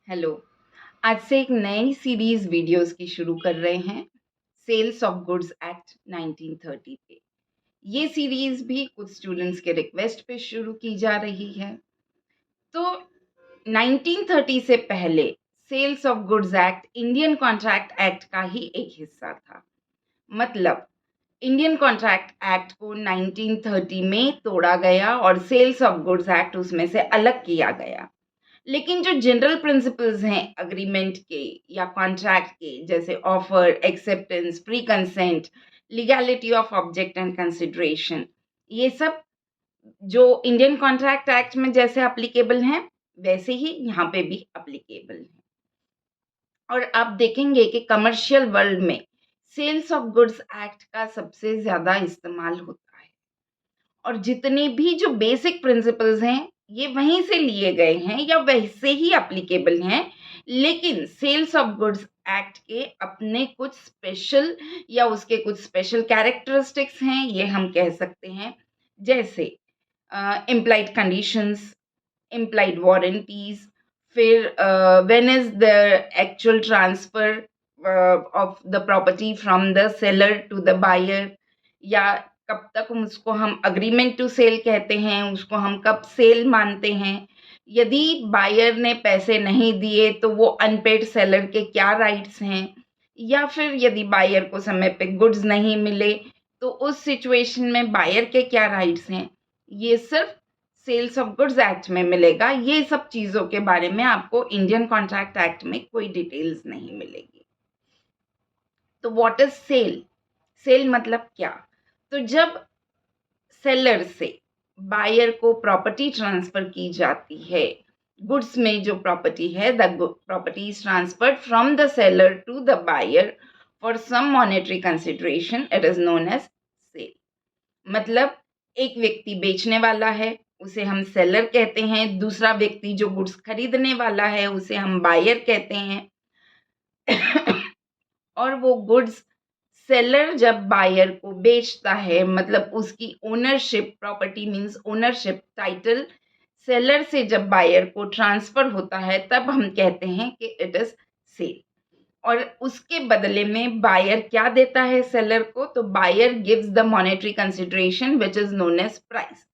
Hello. आज से एक नई सीरीज वीडियोस की शुरू कर रहे हैं सेल्स ऑफ गुड्स एक्ट 1930 पे। ये सीरीज भी कुछ स्टूडेंट्स के रिक्वेस्ट पे शुरू की जा रही है। तो 1930 से पहले sales of goods act Indian contract act का ही एक हिस्सा था। मतलब इंडियन कॉन्ट्रैक्ट एक्ट को 1930 में तोड़ा गया और सेल्स ऑफ गुड्स एक्ट उसमें से अलग किया गया। लेकिन जो जनरल प्रिंसिपल्स हैं अग्रीमेंट के या कॉन्ट्रैक्ट के, जैसे offer, acceptance, pre consent, legality of object and consideration, ये सब जो इंडियन कॉन्ट्रैक्ट एक्ट में जैसे एप्लीकेबल हैं वैसे ही यहाँ पे भी एप्लीकेबल हैं। और आप देखेंगे कि कमर्शियल वर्ल्ड में सेल्स ऑफ गुड्स एक्ट का सबसे ज़्यादा इस्तेमाल होता है और जितने भी जो बेसिक प्रिंसिपल्स हैं ये वहीं से लिए गए हैं या वैसे ही एप्लीकेबल हैं। लेकिन सेल्स ऑफ गुड्स एक्ट के अपने कुछ स्पेशल या उसके कुछ स्पेशल कैरेक्टरिस्टिक्स हैं, ये हम कह सकते हैं। जैसे इम्प्लाइड कंडीशंस, इम्प्लाइड वारंटीज, फिर when is the actual transfer of the property from the seller to the buyer, या कब तक उसको हम अग्रीमेंट टू सेल कहते हैं, उसको हम कब सेल मानते हैं। यदि बायर ने पैसे नहीं दिए तो वो अनपेड सेलर के क्या राइट्स हैं, या फिर यदि बायर को समय पे गुड्स नहीं मिले तो उस सिचुएशन में बायर के क्या राइट्स हैं। ये सिर्फ सेल्स ऑफ गुड्स एक्ट में मिलेगा। ये सब चीज़ों के बारे में आपको इंडियन कॉन्ट्रैक्ट एक्ट में कोई डिटेल्स नहीं मिलेगी। तो व्हाट इज सेल? सेल मतलब क्या? तो जब सेलर से बायर को प्रॉपर्टी ट्रांसफर की जाती है, गुड्स में जो प्रॉपर्टी है, the property is transferred from the seller to the buyer for some monetary consideration, it is known as sale. मतलब एक व्यक्ति बेचने वाला है, उसे हम सेलर कहते हैं। दूसरा व्यक्ति जो गुड्स खरीदने वाला है उसे हम बायर कहते हैं। और वो गुड्स सेलर जब बायर को बेचता है, मतलब उसकी ownership, property means ownership, title seller से जब बायर को ट्रांसफर होता है तब हम कहते हैं कि इट इज सेल। और उसके बदले में बायर क्या देता है सेलर को? तो buyer gives the monetary consideration which is known as price.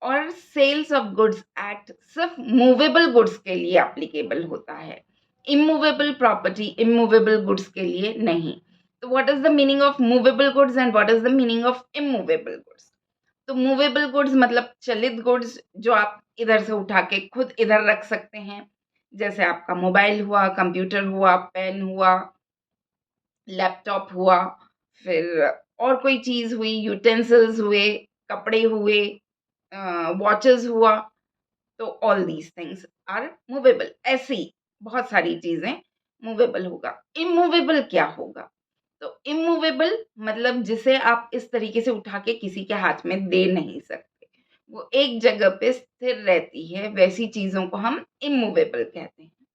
और सेल्स ऑफ गुड्स एक्ट सिर्फ मूवेबल गुड्स के लिए एप्लीकेबल होता है, इमूवेबल प्रॉपर्टी, इमूवेबल गुड्स के लिए नहीं। तो what is the meaning of movable goods and what is the meaning of immovable goods? तो मूवेबल गुड्स मतलब चलित गुड्स, जो आप इधर से उठा के खुद इधर रख सकते हैं, जैसे आपका मोबाइल हुआ, कंप्यूटर हुआ, पेन हुआ, लैपटॉप हुआ, फिर और कोई चीज़ हुई, यूटेंसिल्स हुए, कपड़े हुए, वॉचेस हुआ। तो all these things are movable. ऐसे ही बहुत सारी चीज़ें मूवेबल होगा। इमूवेबल क्या होगा? तो इमूवेबल मतलब जिसे आप इस तरीके से उठा के किसी के हाथ में दे नहीं सकते, वो एक जगह पे स्थिर रहती है, वैसी चीज़ों को हम इमूवेबल कहते हैं।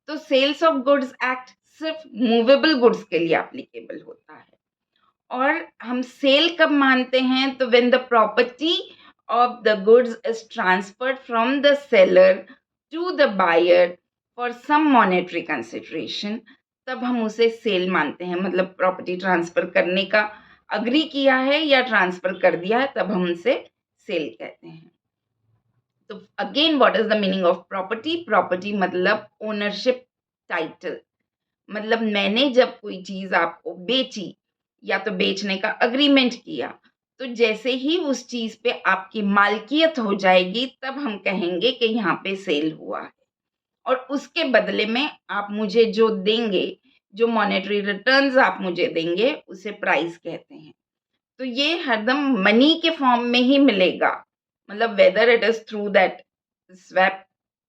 तो सेल्स ऑफ गुड्स एक्ट सिर्फ मूवेबल गुड्स के लिए एप्लीकेबल होता है। और हम सेल कब मानते हैं? तो when the property of the goods is transferred from the seller to the buyer for some monetary consideration, तब हम उसे सेल मानते हैं। मतलब प्रॉपर्टी ट्रांसफर करने का अग्री किया है या ट्रांसफर कर दिया है, तब हम उसे सेल कहते हैं। तो again what is the meaning of property? Property मतलब ओनरशिप, टाइटल। मतलब मैंने जब कोई चीज आपको बेची या तो बेचने का अग्रीमेंट किया, तो जैसे ही उस चीज पे आपकी मालकियत हो जाएगी तब हम कहेंगे कि यहाँ पे सेल हुआ है। और उसके बदले में आप मुझे जो देंगे, जो मॉनेटरी रिटर्न्स आप मुझे देंगे, उसे प्राइस कहते हैं। तो ये हरदम मनी के फॉर्म में ही मिलेगा। मतलब whether it is through that swap,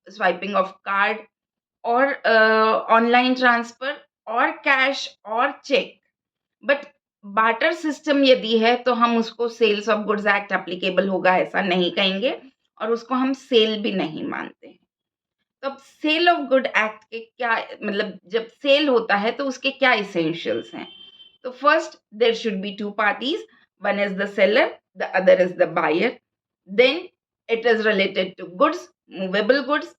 swiping of card, और ऑनलाइन ट्रांसफर, और कैश, और चेक। बट बार्टर सिस्टम यदि है तो हम उसको sales of goods act applicable होगा ऐसा नहीं कहेंगे, और उसको हम सेल भी नहीं मानते हैं। तो अब सेल ऑफ गुड एक्ट के क्या मतलब, जब सेल होता है तो उसके क्या इसेंशियल्स हैं? तो first, there should be two parties, one is the seller, the other is the buyer. Then it is related to goods, movable goods.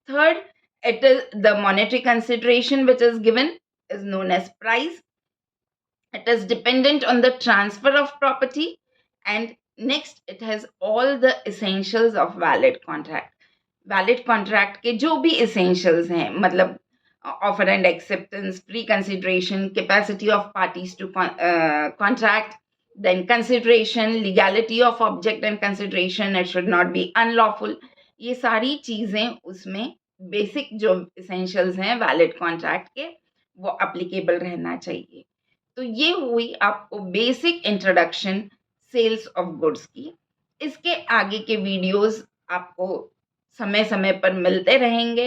Third, It is the monetary consideration which is given is known as price. It is dependent on the transfer of property, and next it has all the essentials of valid contract. Valid contract के जो भी essentials हैं, मतलब offer and acceptance, pre-consideration, capacity of parties to contract, then consideration, legality of object and consideration, it should not be unlawful. ये सारी चीज़ें उसमें basic जो essentials हैं वैलिड कॉन्ट्रैक्ट के, वो applicable रहना चाहिए. तो ये हुई आपको basic introduction sales of goods की. इसके आगे के वीडियोस आपको समय समय पर मिलते रहेंगे.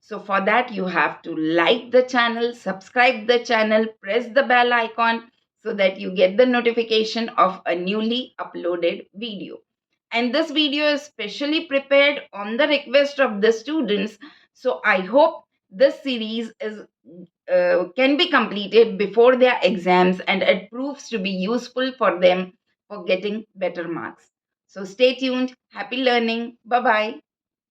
So for that you have to like the channel, subscribe the channel, press the bell icon so that you get the notification of a newly uploaded video. And this video is specially prepared on the request of the students. So I hope this series can be completed before their exams, and it proves to be useful for them for getting better marks. So stay tuned. Happy learning. Bye bye.